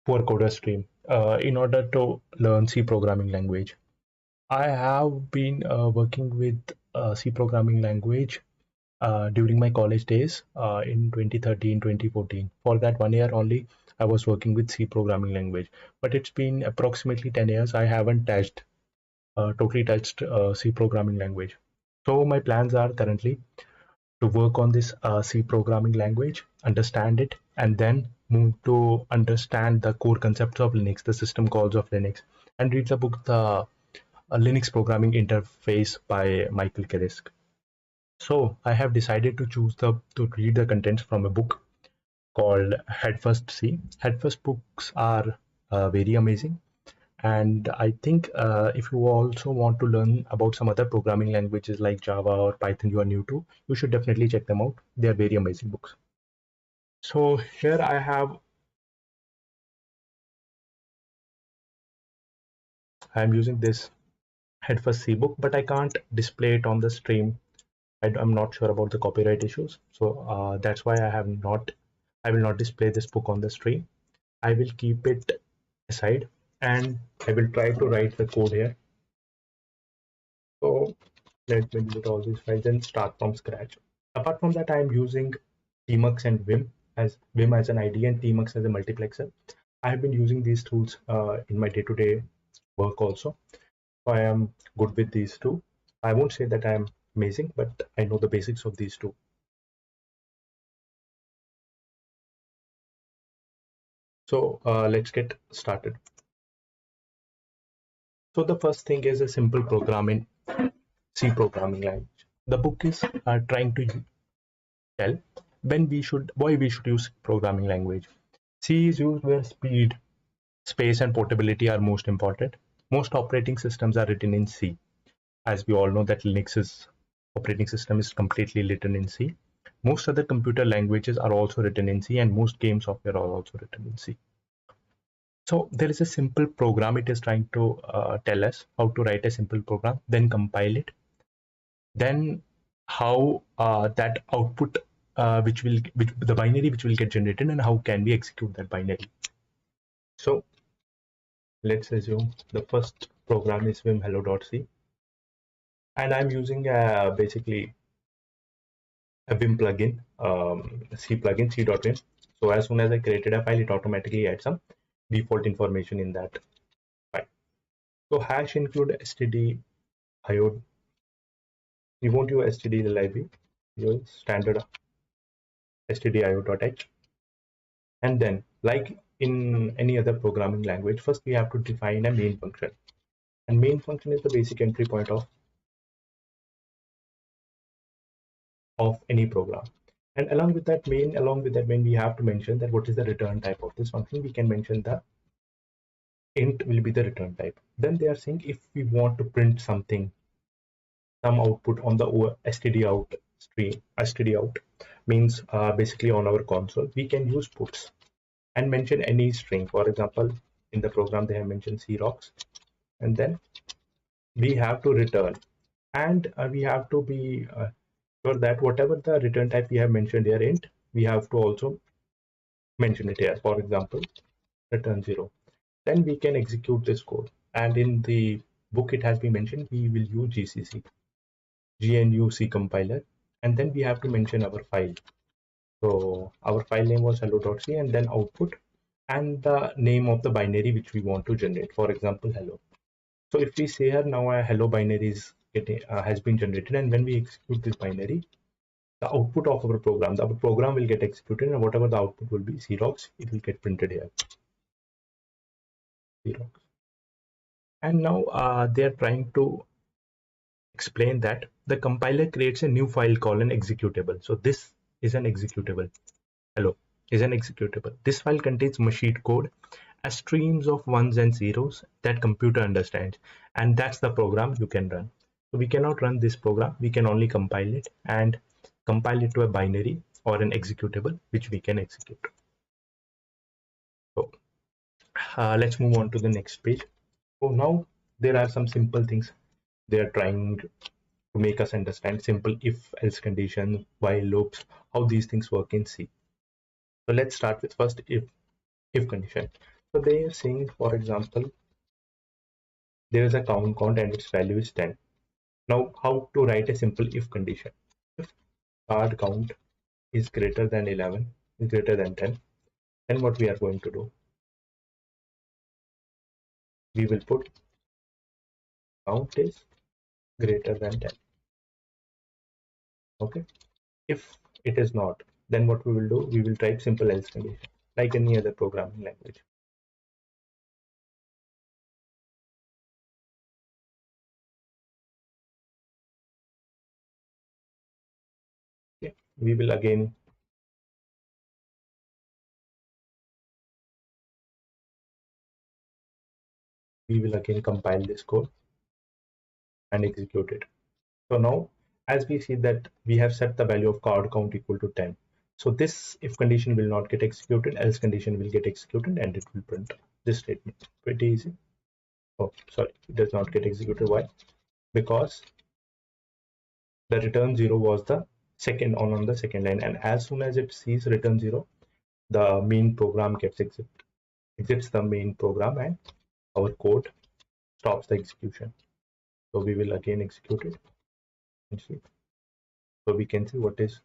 for Coder Stream in order to learn C programming language. I have been working with C programming language during my college days in 2013, 2014. For that 1 year only, I was working with C programming language. But it's been approximately 10 years. I haven't totally touched C programming language. So my plans are currently to work on this C programming language, understand it, and then move to understand the core concepts of Linux, the system calls of Linux, and read the book, The Linux Programming Interface by Michael Karisk. So I have decided to read the contents from a book called Headfirst C. Headfirst books are very amazing, and I think if you also want to learn about some other programming languages like Java or Python you are new to, you should definitely check them out. They are very amazing books. So here I'm using this Headfirst C book, but I can't display it on the stream. I'm not sure about the copyright issues, so that's why I will not display this book on the stream. I will keep it aside and I will try to write the code here. So let me delete all these files and start from scratch. Apart from that, I am using Tmux and Vim as an IDE and Tmux as a multiplexer. I have been using these tools in my day-to-day work also. So I am good with these two. I won't say that I am amazing, but I know the basics of these two. So let's get started. So the first thing is a simple program in C programming language. The book is trying to tell why we should use programming language. C is used where speed, space, and portability are most important. Most operating systems are written in C. As we all know that Linux's operating system is completely written in C. Most other computer languages are also written in C, and most game software are also written in C. So there is a simple program. It is trying to tell us how to write a simple program, then compile it, then how that output which the binary which will get generated, and how can we execute that binary. So let's assume the first program is vim hello.c, and I'm using basically a vim plugin, C plugin, c.vim. So as soon as I created a file, it automatically adds some default information in that file. So hash include std io. We won't use std library, use standard stdio.h. And then, like in any other programming language, first we have to define a main function. And main function is the basic entry point of any program. And along with that main, we have to mention that what is the return type of this function. We can mention the int will be the return type. Then they are saying if we want to print something, some output on the stdout stream, stdout means basically on our console, we can use puts and mention any string. For example, in the program they have mentioned crocks, and then we have to return, and we have to be sure that whatever the return type we have mentioned here int, we have to also mention it here. For example, return 0. Then we can execute this code, and in the book it has been mentioned we will use GCC, GNU C compiler, and then we have to mention our file. So our file name was hello.c, and then output and the name of the binary which we want to generate. For example, hello. So if we say here now a hello binary is has been generated, and when we execute this binary, the output of our program will get executed, and whatever the output will be Xerox, it will get printed here. Xerox. And now they are trying to explain that the compiler creates a new file called an executable. So this is an executable. Hello is an executable. This file contains machine code as streams of ones and zeros that computer understands, and that's the program you can run. So we cannot run this program, we can only compile it and compile it to a binary or an executable which we can execute. So let's move on to the next page. So now there are some simple things they are trying to make us understand. Simple if else condition, while loops, how these things work in C. So let's start with first if condition. So they are saying, for example, there is a count and its value is 10. Now, how to write a simple if condition? If card count is greater than 11, is greater than 10, then what we are going to do? We will put count is greater than 10. Okay. If it is not, then what we will do? We will type simple else condition like any other programming language. Okay. We will again compile this code and execute it. So now, as we see that we have set the value of card count equal to 10. So this if condition will not get executed, else condition will get executed and it will print this statement. Pretty easy. Oh, sorry, it does not get executed. Why? Because the return 0 was the second on the second line, and as soon as it sees return 0, the main program gets exits the main program and our code stops the execution. So we will again execute it and see. So we can see what is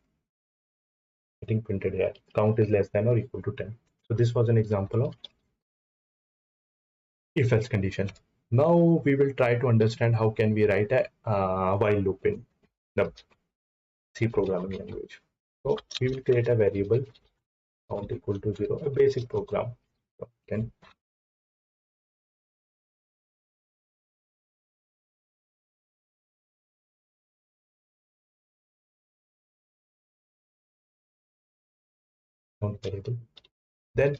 getting printed here. Count is less than or equal to 10. So this was an example of if else condition. Now we will try to understand how can we write a while loop in the C programming language. So we will create a variable count equal to 0, a basic program. So then count variable. Then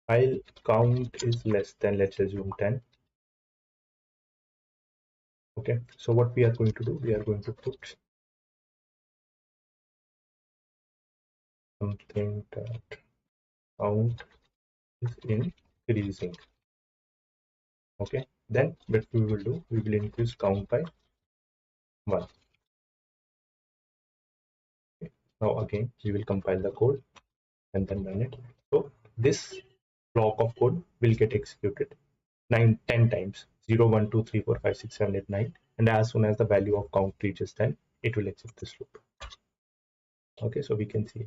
while count is less than, let's assume 10. Okay, so what we are going to do, we are going to put something that count is increasing. Okay, then what we will do, we will increase count by 1. Okay. Now again we will compile the code and then run it. So this block of code will get executed 10 times, 0 1 2 3 4 5 6 7 8 9, and as soon as the value of count reaches 10, it will exit this loop. Okay, so we can see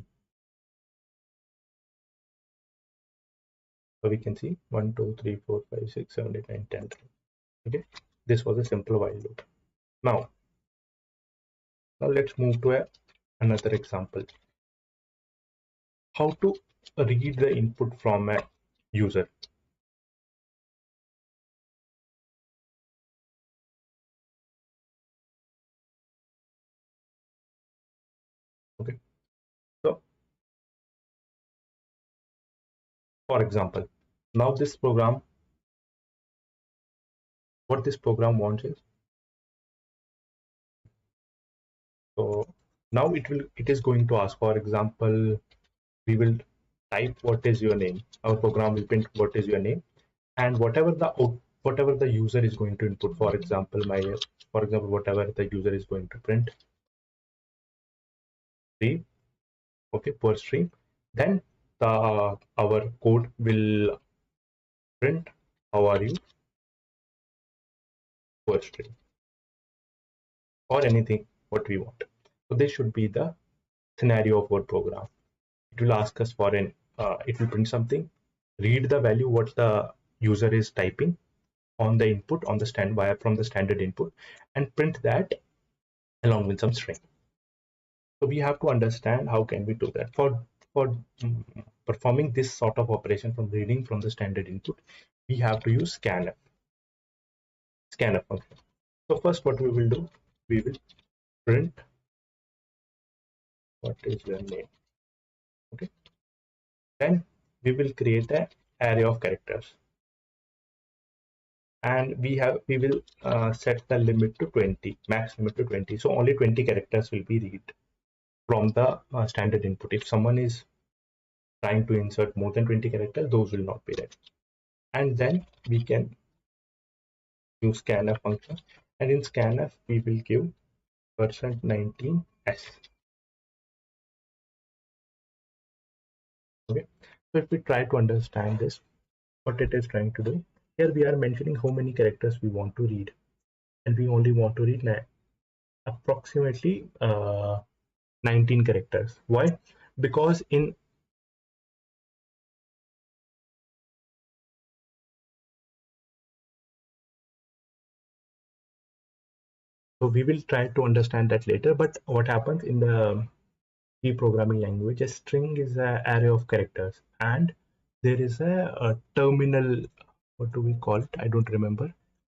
1 2 3 4 5 6 7 8 9 10. Okay, this was a simple while loop. Now let's move to another example. How to read the input from a user. Okay, so for example, now this program, what this program wants is, so now it is going to ask, for example, we will type what is your name. Our program will print what is your name, and whatever the user is going to input, for example whatever the user is going to print stream, okay, per stream, then our code will print how are you per stream or anything what we want. So this should be the scenario of our program. It will ask us for it will print something, read the value what the user is typing on the input on the from the standard input, and print that along with some string. So we have to understand how can we do that. For performing this sort of operation from reading from the standard input, we have to use scanf function. So first what we will do, we will print what is your name. Okay, then we will create an array of characters, and we will set the limit to 20, max limit to 20. So only 20 characters will be read from the standard input. If someone is trying to insert more than 20 characters, those will not be read. And then we can use scanf function, and in scanf we will give %19s. Okay, so if we try to understand this, what it is trying to do. Here we are mentioning how many characters we want to read, and we only want to read approximately 19 characters. Why? Because in so we will try to understand that later. But what happens in the C programming language, a string is an array of characters, and there is a terminal, what do we call it? I don't remember,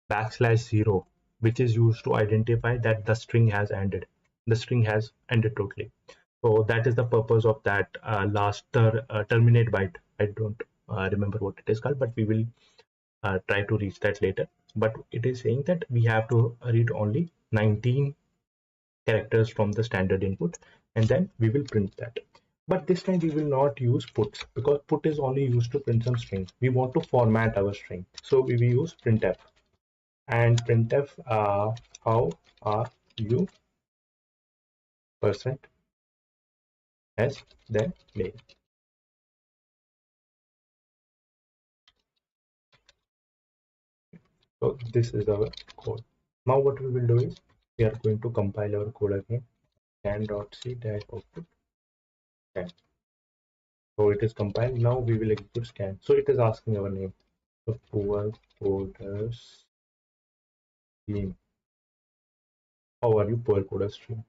\0, which is used to identify that the string has ended. The string has ended totally. So that is the purpose of that last terminate byte. I don't remember what it is called, but we will try to reach that later. But it is saying that we have to read only 19 characters from the standard input, and then we will print that. But this time we will not use puts, because put is only used to print some string. We want to format our string, so we will use printf. And printf, how are you percent s then name. So this is our code. Now what we will do is we are going to compile our code again. Scan.c dash output scan. So it is compiled. Now we will execute scan. So it is asking our name. So poor coders team. How are you, poor coders team?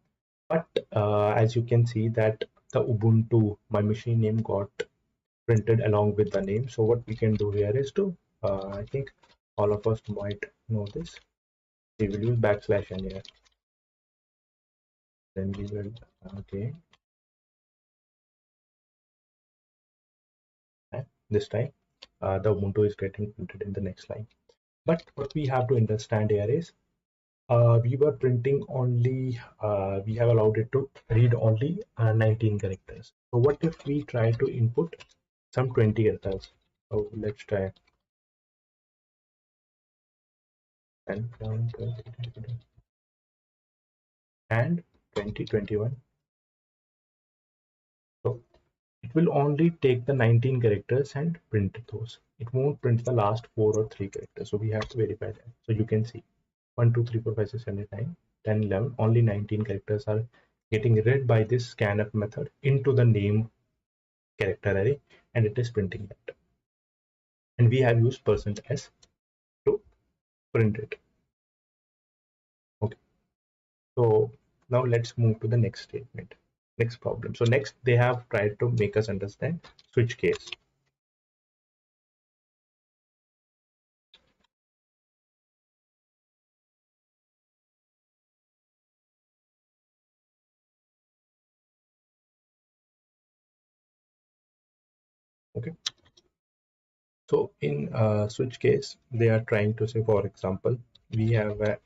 But as you can see that the Ubuntu my machine name got printed along with the name. So what we can do here is to I think all of us might know this. We will use \n here. Then we will okay. And this time the Ubuntu is getting printed in the next line. But what we have to understand here is we were printing only, we have allowed it to read only 19 characters. So what if we try to input some 20 characters? So let's try. And 2021. So it will only take the 19 characters and print those. It won't print the last 4 or 3 characters. So we have to verify that. So you can see 1, 2, 3, 4, 5, 6, 7, 8, 9, 10, 11. Only 19 characters are getting read by this scanf method into the name character array, and it is printing that. And we have used %s to print it. Okay. So now let's move to the next statement. Next problem. So next they have tried to make us understand switch case. Okay. So in switch case, they are trying to say, for example, we have a,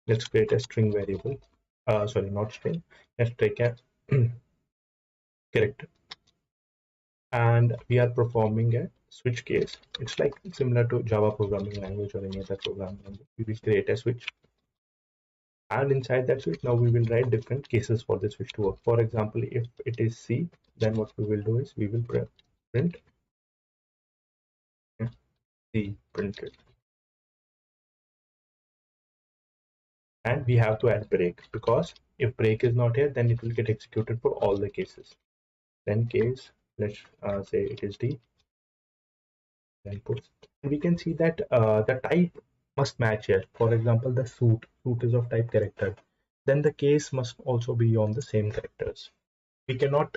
let's create a string variable. Sorry, not string. Let's take a character, and we are performing a switch case. It's like similar to Java programming language or any other programming language. We will create a switch, and inside that switch now we will write different cases for the switch to work. For example, if it is C, then what we will do is we will print C printed, and we have to add break, because if break is not here, then it will get executed for all the cases. Then case, let's say it is D, then puts, and we can see that the type must match here. For example, the suit is of type character, then the case must also be on the same characters. We cannot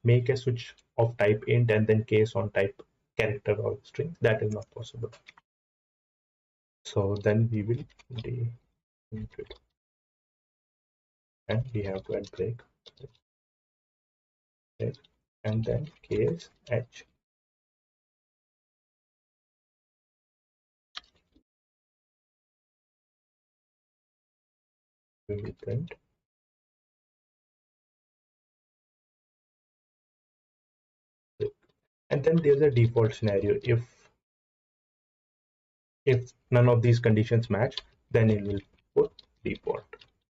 make a switch of type int and then case on type character or string. That is not possible. So then we will delete it, and we have to add break, and then case h. We will print break. And then there's a default scenario. If none of these conditions match, then it will put default.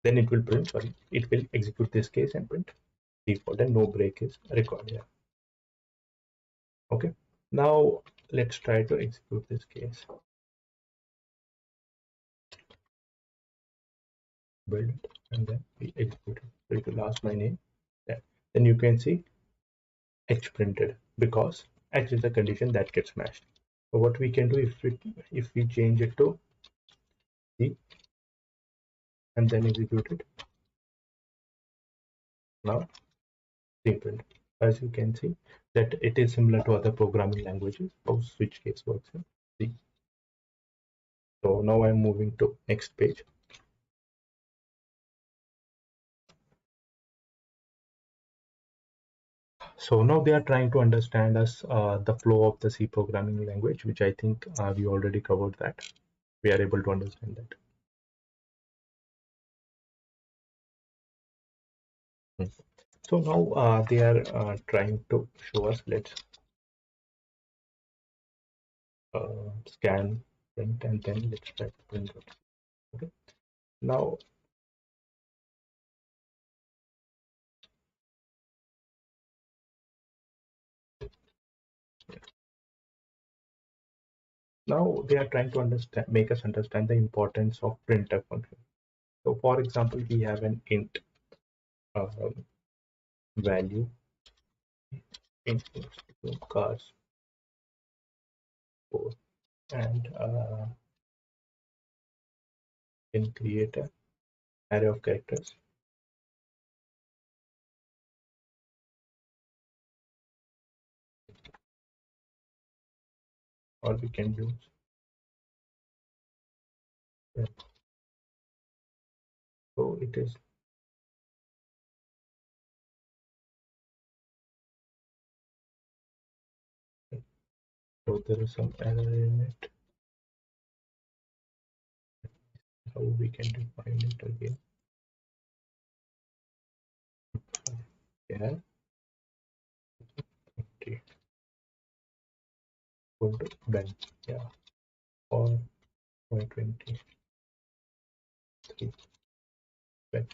Then it will print, sorry, it will execute this case and print default, and no break is recorded. Okay. Now let's try to execute this case. Build it and then we execute it. So it will ask my name. Yeah. Then you can see H printed because H is the condition that gets matched. So what we can do if we change it to C and then execute it, now C print. As you can see that it is similar to other programming languages how switch case works in C. So now I'm moving to next page. So now they are trying to understand us the flow of the C programming language, which I think we already covered that. We are able to understand that. So now they are trying to show us. Let's scan print and then let's try to print it. Okay. Now they are trying to understand, make us understand the importance of printf function. So for example, we have an int value int cars 4 and can create an array of characters. Or we can use so it is so there is some error in it. How we can define it again? Yeah, okay. Go to Ben, yeah, or 123 Ben.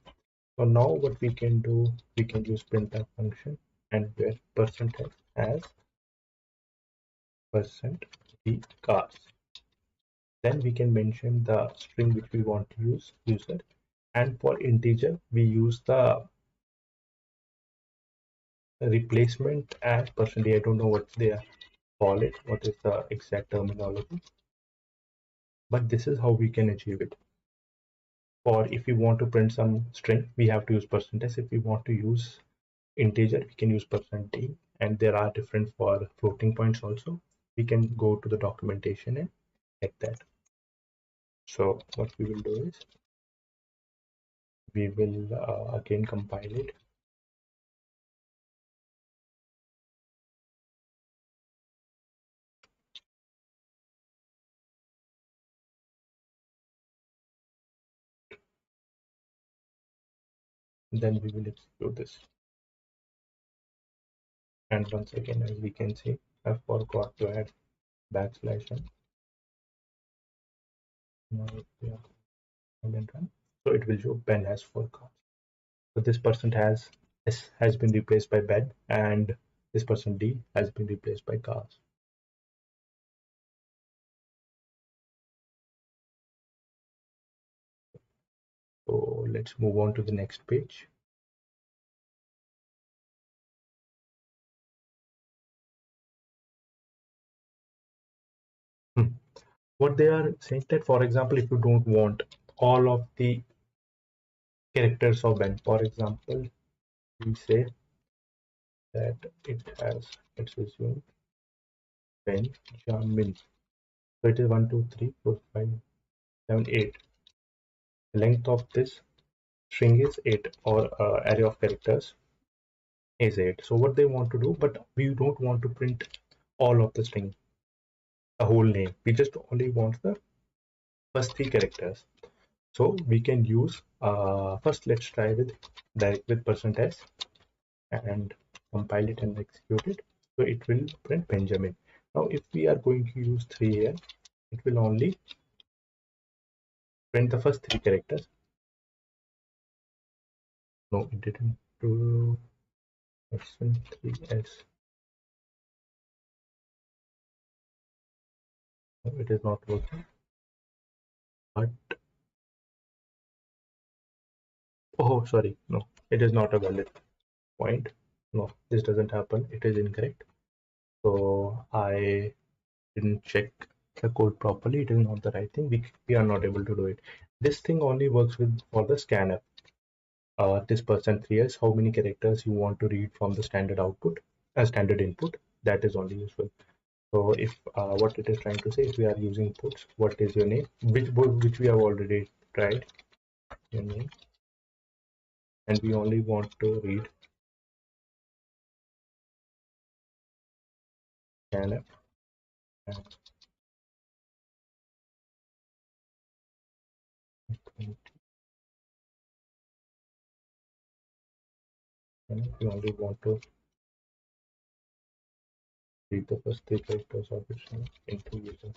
So now what we can do, we can use printf function and where percent as percent the cars. Then we can mention the string which we want to use user, and for integer we use the replacement as percentage. I don't know what they call it, what is the exact terminology, but this is how we can achieve it. Or if we want to print some string, we have to use percentage. If we want to use integer, we can use %d, and there are different for floating points also. We can go to the documentation and check that. So what we will do is we will again compile it. Then we will execute this. And once again, as we can see, I forgot to add backslash n. Now, yeah, and then run. So it will show Ben has 4 cars. So this person has been replaced by Ben, and this person D has been replaced by cars. So let's move on to the next page. What they are saying that, for example, if you don't want all of the characters of Ben, for example, we say that it has, let's assume, Benjamin. So it is 1, 2, 3, 4, 5, 7, 8. The length of this string is 8, or array of characters is 8. So what they want to do, but we don't want to print all of the string, the whole name. We just only want the first 3 characters. So we can use first let's try with direct with %s and compile it and execute it. So it will print Benjamin. Now if we are going to use 3 here, it will only print the first 3 characters. No, it didn't do %3s. No, it is not working. But oh, sorry, no, it is not a valid point. No, this doesn't happen. It is incorrect. So I didn't check the code properly. It is not the right thing. We are not able to do it. This thing only works with for the scanner. This %3 is how many characters you want to read from the standard output, standard input. That is only useful. So if what it is trying to say, if we are using puts, what is your name? Which we have already tried. Your name, and we only want to read scanf and we only want to read the first three characters of its name into user.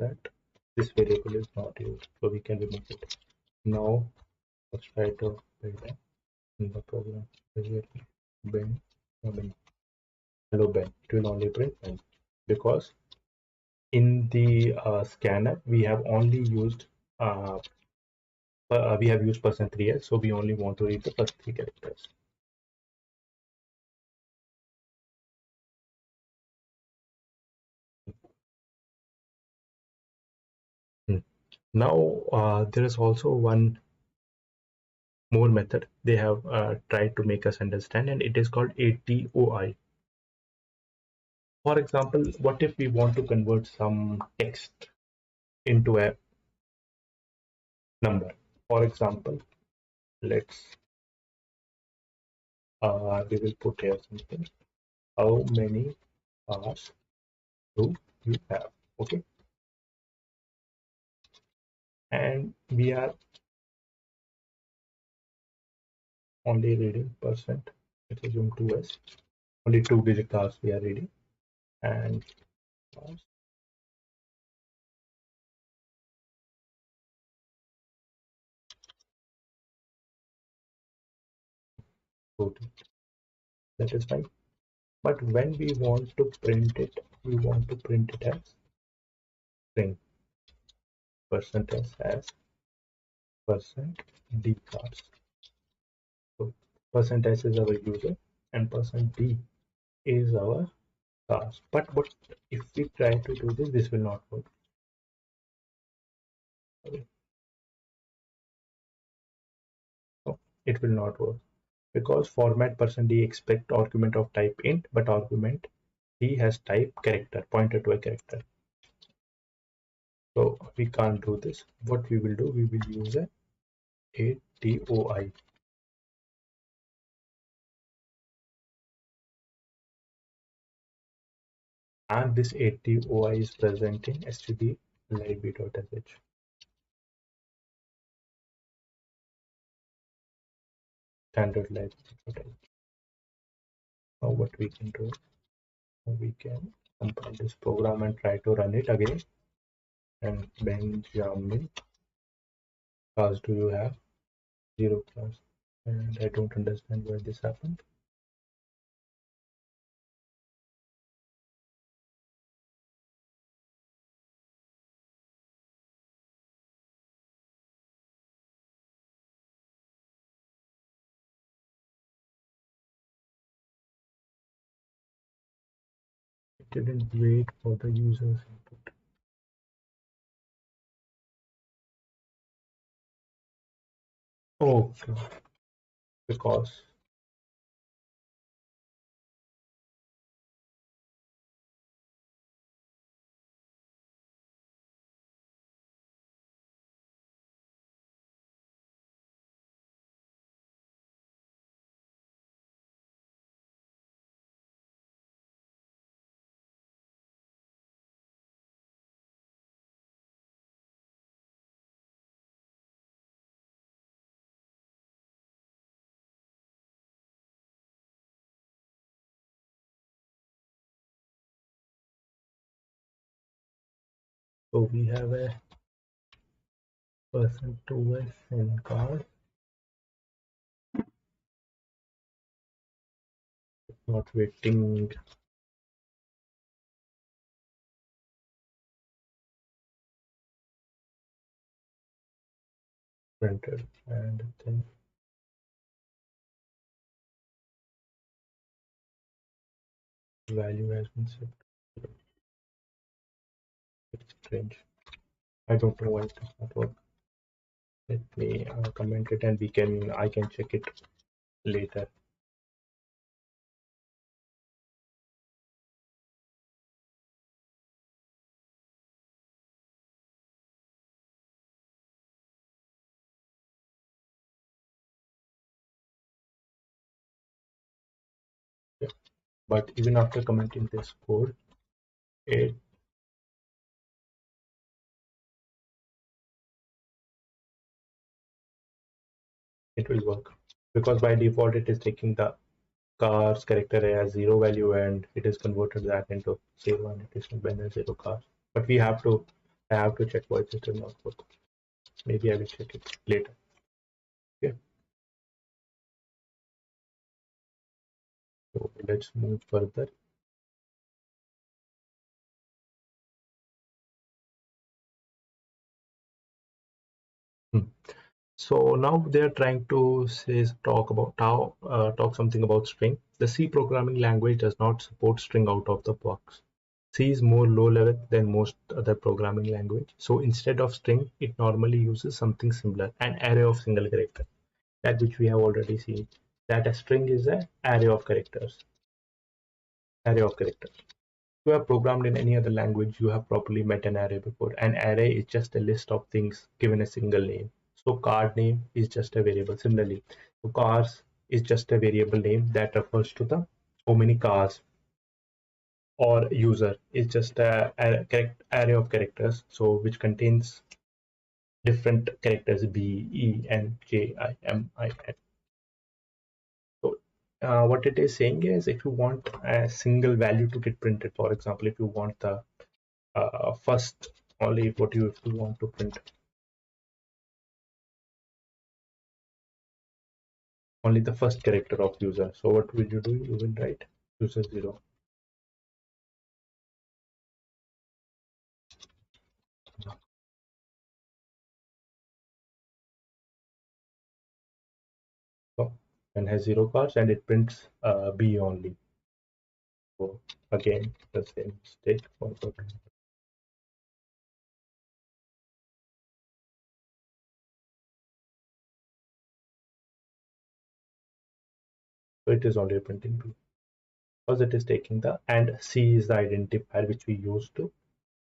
That this variable is not used, so we can remove it. Now let's try to build it in the program. Ben, hello Ben. It will only print Ben because in the scanner we have only used we have used %3s, so we only want to read the first three characters. Now there is also one more method they have tried to make us understand, and it is called ATOI. For example, what if we want to convert some text into a number? For example, let's we will put here something. How many cars do you have? Okay, and we are only reading percent. Let's assume 2s. Only 2-digit cars we are reading, and cars total. That is fine. But when we want to print it, we want to print it as string. Percentage as percent d cars. So percentage is our user and percent d is our cars. But what if we try to do this? This will not work. Okay. So it will not work because format percent d expect argument of type int, but argument d has type character, pointer to a character. So we can't do this. What we will do, we will use a ATOI. And this ATOI is present in std library.sh. Standard library. Now what we can do, we can compile this program and try to run it again. And Benjamin, class do you have? 0 class. And I don't understand why this happened. It didn't wait for the user's input. Okay, because So we have a person to a SIM card, not waiting. Printed, and then value has been set. It's strange. I don't know why it does not work. Let me comment it, and I can check it later. Yeah. But even after commenting this code, it will work, because by default it is taking the car's character as 0 value and it is converted that into 0, and it is when there's 0 cars. But I have to check why it does not work. Maybe I will check it later. Okay, so let's move further. So now they are trying to talk something about string. The C programming language does not support string out of the box. C is more low level than most other programming language. So instead of string, it normally uses something similar, an array of single character, that which we have already seen. That a string is an array of characters. Array of characters. If you have programmed in any other language, you have probably met an array before. An array is just a list of things given a single name. So card name is just a variable. Similarly, so cars is just a variable name that refers to the how many cars, or user is just a array of characters, so which contains different characters B, E, N, J, I, M, I, N. So what it is saying is, if you want a single value to get printed, for example, if you want the first only what you want to print, only the first character of user. So what will you do? You will write user 0. So and has 0 cards, and it prints B only. So again the same mistake. So it is only printing B, because it is taking the, and C is the identifier which we use to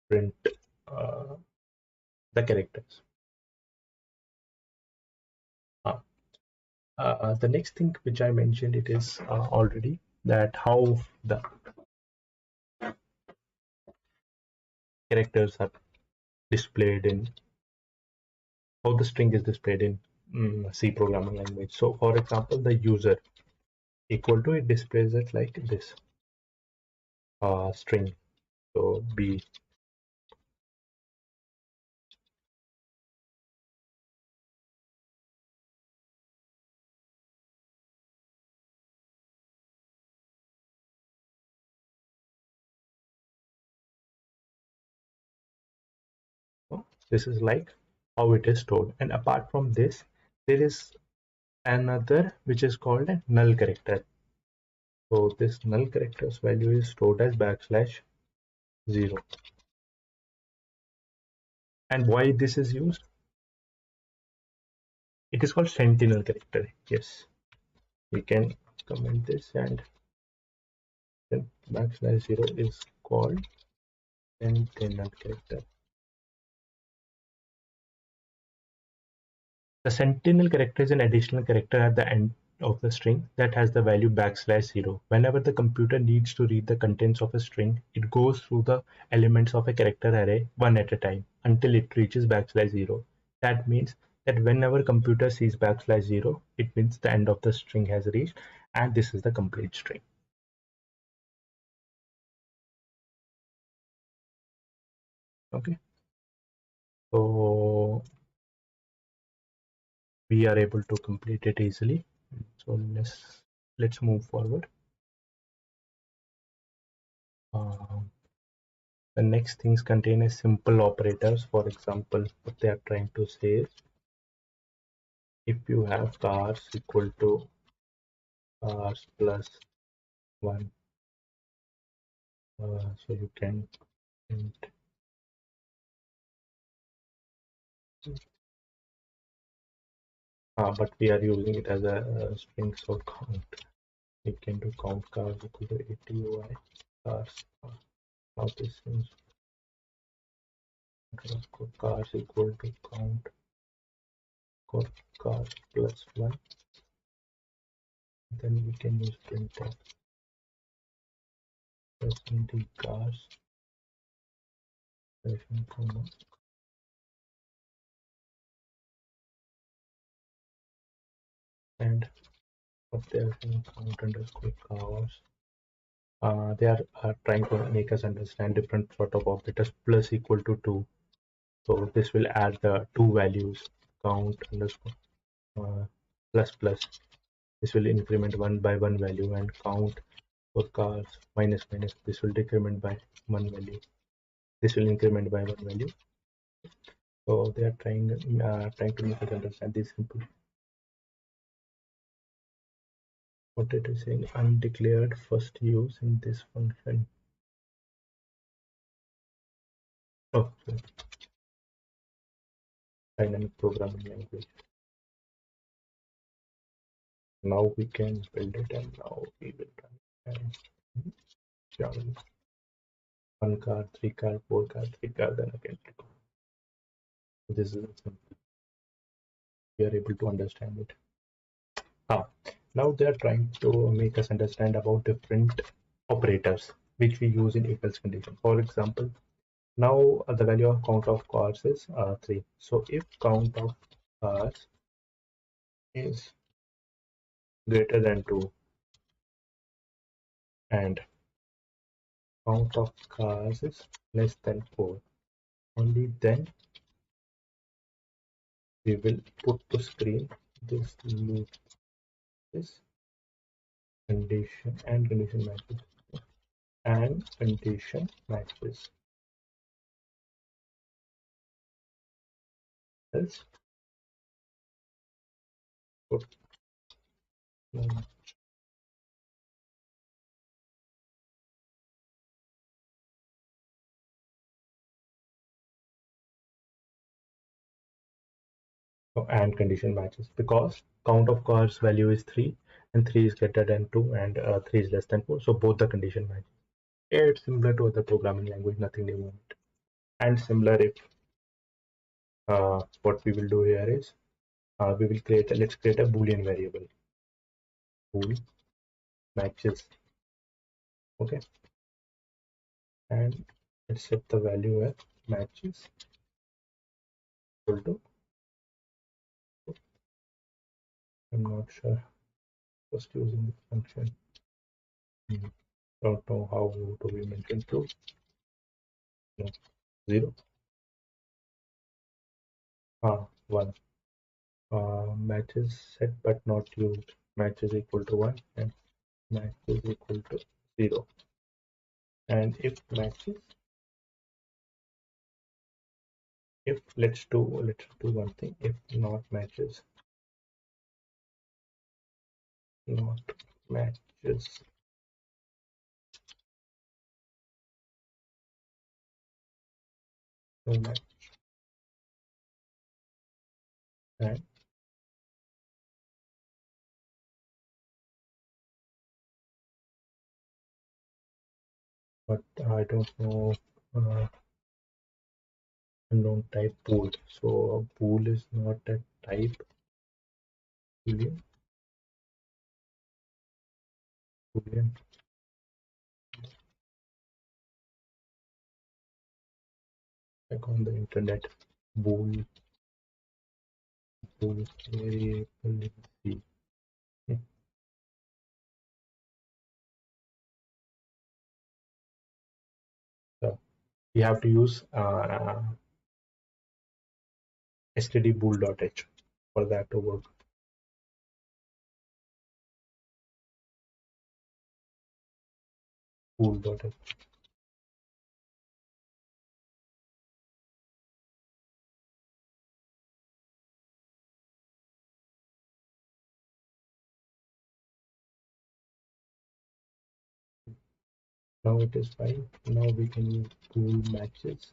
print uh, the characters. The next thing which I mentioned, it is already that how the characters are displayed in, how the string is displayed in C programming language. So for example, the user equal to, it displays it like this string. So B. So this is like how it is stored. And apart from this, there is another which is called a null character. So this null character's value is stored as \0. And why this is used? It is called sentinel character. Yes, we can comment this, and then \0 is called sentinel character. The sentinel character is an additional character at the end of the string that has the value \0. Whenever the computer needs to read the contents of a string, it goes through the elements of a character array one at a time until it reaches \0. That means that whenever computer sees \0, it means the end of the string has reached, and this is the complete string. Okay. we are able to complete it easily. So let's move forward. The next things contain a simple operators. For example, what they are trying to say is, if you have cars equal to cars plus 1, so you can int, but we are using it as a string, so count. We can do count cars equal to ATOI cars. Now this is cars equal to count cars plus 1. Then we can use printf percentage cars comma, and of their count underscore cars. They are trying to make us understand different sort of operators. Plus equal to 2, so this will add the two values, count underscore plus plus. This will increment 1 by 1 value, and count for cars minus minus. This will decrement by 1 value. This will increment by 1 value. So they are trying to make us understand this simple. What it is saying, undeclared first use in this function. Oh, sorry. Dynamic programming language. Now we can build it, and now we will run and Java. 1 car, 3 car, 4 car, 3 car, then again. This is simple. We are able to understand it. Now they are trying to make us understand about different operators which we use in if else condition. For example, now the value of count of cars is 3. So if count of cars is greater than 2 and count of cars is less than 4, only then we will put to screen this loop, this condition and condition matches and condition matches. Else put and condition matches, because count of cars value is 3 and 3 is greater than 2 and 3 is less than 4, so both the condition match. It's similar to other programming language, nothing new on it. And similar if what we will do here is we will let's create a boolean variable, bool matches, okay, and let's set the value as matches equal to, I'm not sure, just using the function. Don't know how do we mention true. No, 0. 1. Matches set but not used, matches equal to 1 and matches equal to 0. And if matches, if let's do one thing, if not matches, not matches, no match, and but I don't know, unknown type bool, so bool is not a type. Boolean like on the internet, bool variable C. So we have to use stdbool.h. for that to work. Cool.h. Now it is fine. Now we can use pool matches,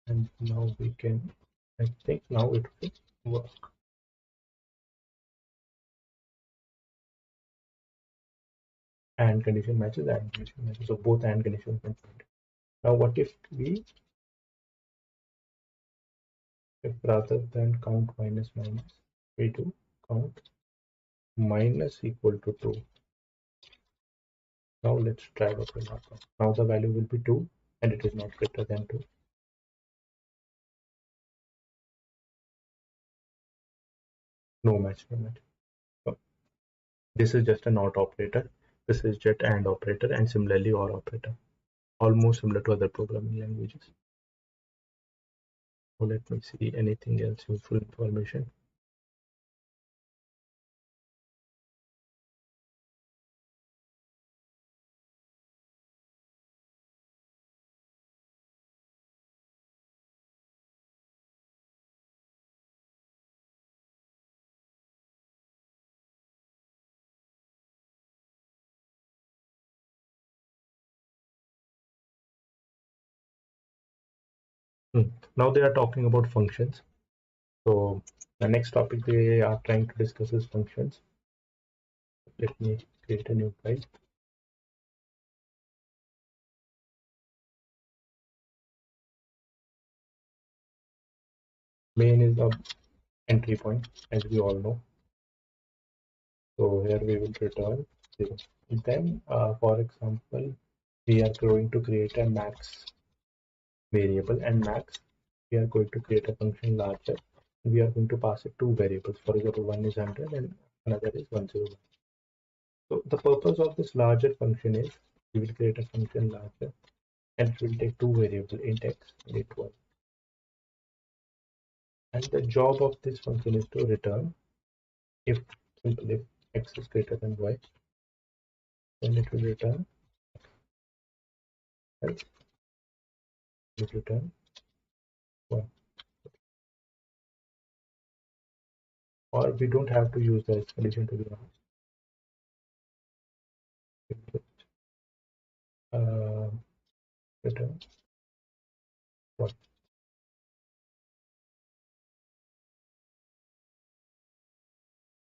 and now we can, I think now it will work. And condition matches and condition matches. So both and conditions can find. Now what if we, if rather than count minus minus, we do count minus equal to 2. Now let's try what will happen. Now the value will be 2 and it is not greater than 2. No match, no match. So this is just a not operator. This is just and operator, and similarly or operator. Almost similar to other programming languages. So let me see anything else useful information. Now they are talking about functions. So the next topic they are trying to discuss is functions. Let me create a new file. Main is the entry point, as we all know. So here we will return 0. Then, for example, we are going to create a max variable, and max we are going to create a function larger. We are going to pass it two variables. For example, one is 100 and another is 101. So the purpose of this larger function is we will create a function larger, and it will take two variables, int x and int y. And the job of this function is to return if simple if x is greater than y, then it will return, else it will return 1. Or we don't have to use the else condition, to be honest. Return 1.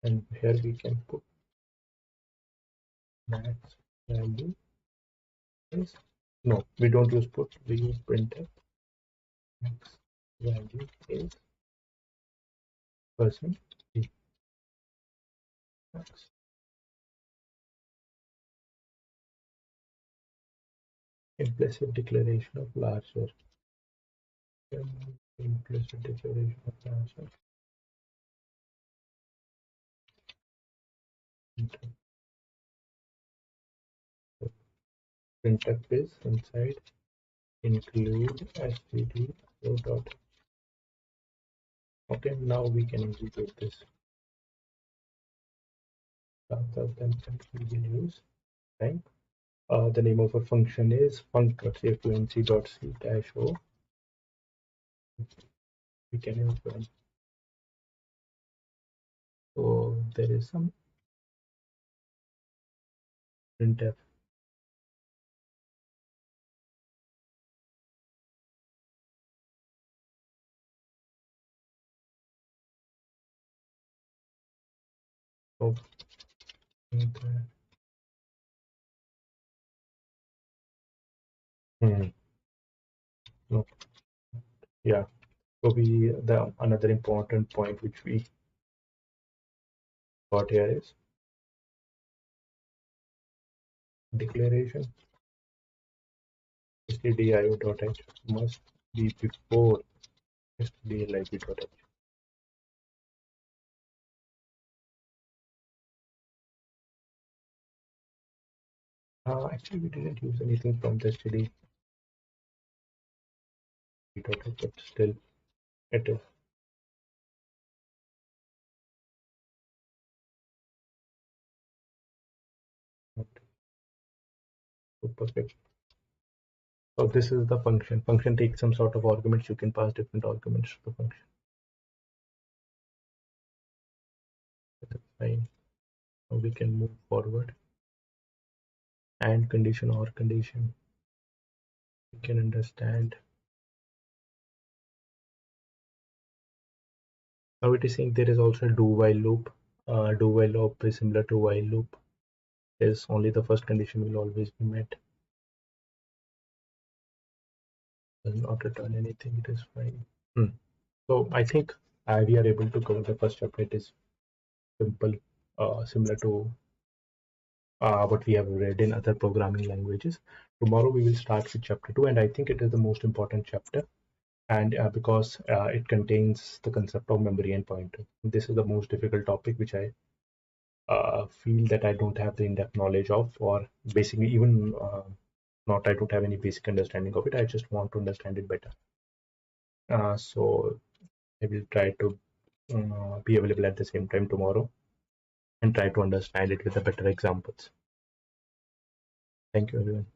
And here we can put max value is, no, we don't use put, we use printf. Max value is percent d max. Implicit declaration of larger. Implicit declaration of larger. Printf is inside include std dot. Okay, now we can execute this. Rather than we will use type. The name of a function is func.cfunc.c-o. We can use one. So there is some printf. Oh, no, yeah. So the another important point which we got here is declaration stdio.h must be before stdlib.h. Actually, we didn't use anything from the std.h, but still it is. perfect. So this is the function. Function takes some sort of arguments. You can pass different arguments to the function. That's fine. Now we can move forward. And condition or condition. We can understand. Now it is saying there is also a do while loop. Do while loop is similar to while loop. Is only the first condition will always be met. Does not return anything. It is fine. So I think we are able to cover the first chapter. It is simple, similar to what we have read in other programming languages. Tomorrow we will start with chapter 2, and I think it is the most important chapter, and because it contains the concept of memory and pointer. This is the most difficult topic which I feel that I don't have the in-depth knowledge of, or basically even not I don't have any basic understanding of it. I just want to understand it better. So I will try to be available at the same time tomorrow and try to understand it with the better examples. Thank you, everyone.